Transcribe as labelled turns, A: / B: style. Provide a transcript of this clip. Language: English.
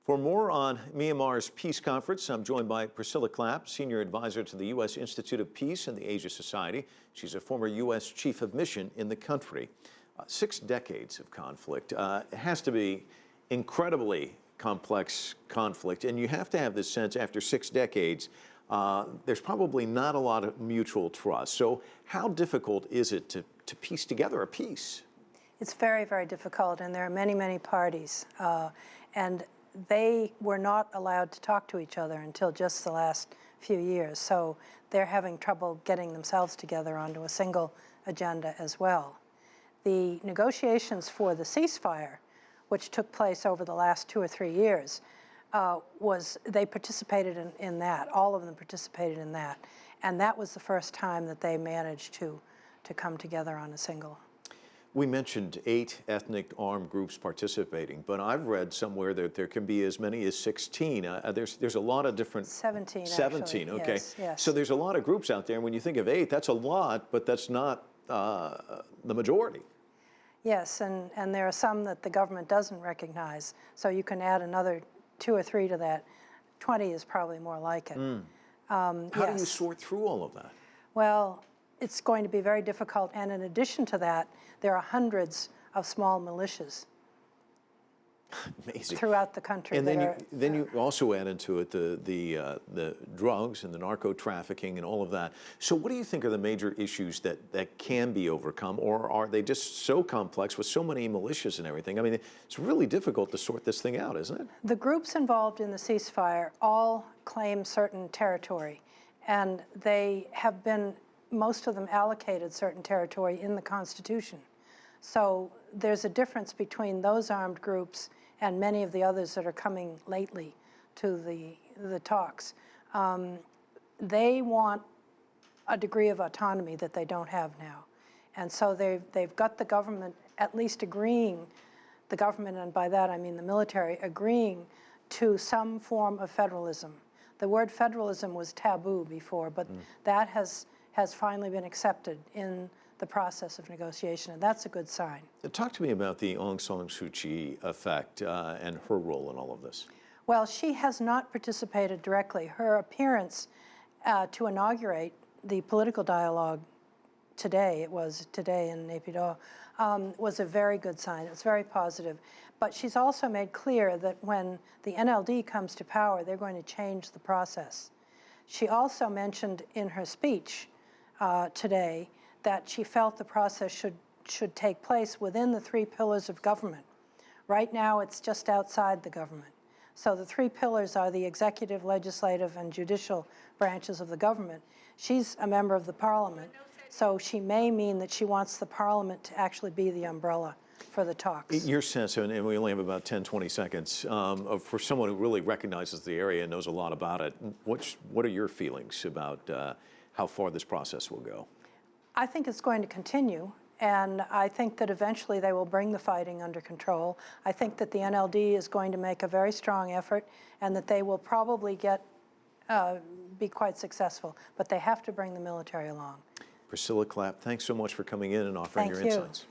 A: For more on Myanmar's peace conference, I'm joined by Priscilla Clapp, Senior Advisor to the U.S. Institute of Peace and the Asia Society. She's a former U.S. Chief of Mission in the country. 6 decades of conflict. It has to be incredibly complex conflict, and you have to have this sense after 6 decades, there's probably not a lot of mutual trust. So how difficult is it to piece together a peace?
B: It's very, very difficult, and there are many, many parties. And they were not allowed to talk to each other until just the last few years. So they're having trouble getting themselves together onto a single agenda as well. The negotiations for the ceasefire, which took place over the last 2 or 3 years, they participated in that. All of them participated in that. And that was the first time that they managed to come together on a single.
A: We mentioned 8 ethnic armed groups participating, but I've read somewhere that there can be as many as 16. There's a lot of different...
B: 17,
A: 17,
B: actually.
A: okay.
B: Yes.
A: So there's a lot of groups out there, and when you think of 8, that's a lot, but that's not the majority.
B: Yes, and there are some that the government doesn't recognize, so you can add another 2 or 3 to that. 20 is probably more like it.
A: How do you sort through all of that?
B: Well, it's going to be very difficult, and in addition to that, there are hundreds of small militias.
A: Amazing.
B: Throughout the country.
A: And then you also add into it the drugs and the narco trafficking and all of that. So what do you think are the major issues that can be overcome, or are they just so complex with so many militias and everything? I mean, it's really difficult to sort this thing out, isn't it? The
B: groups involved in the ceasefire all claim certain territory, and they have been, most of them, allocated certain territory in the Constitution. So there's a difference between those armed groups and many of the others that are coming lately to the talks. They want a degree of autonomy that they don't have now. And so they've got the government at least agreeing, the government, and by that I mean the military, agreeing to some form of federalism. The word federalism was taboo before, but that has finally been accepted in the process of negotiation, and that's a good sign.
A: Talk to me about the Aung San Suu Kyi effect and her role in all of this.
B: Well, she has not participated directly. Her appearance to inaugurate the political dialogue today, it was today in Naypyidaw, was a very good sign. It was very positive. But she's also made clear that when the NLD comes to power, they're going to change the process. She also mentioned in her speech today that she felt the process should take place within the 3 pillars of government. Right now, it's just outside the government. So the 3 pillars are the executive, legislative, and judicial branches of the government. She's a member of the parliament, so she may mean that she wants the parliament to actually be the umbrella for the talks.
A: Your sense, and we only have about 10, 20 seconds, for someone who really recognizes the area and knows a lot about it, what are your feelings about how far this process will go?
B: I think it's going to continue, and I think that eventually they will bring the fighting under control. I think that the NLD is going to make a very strong effort, and that they will probably be quite successful, but they have to bring the military along.
A: Priscilla Clapp, thanks so much for coming in and offering your insights.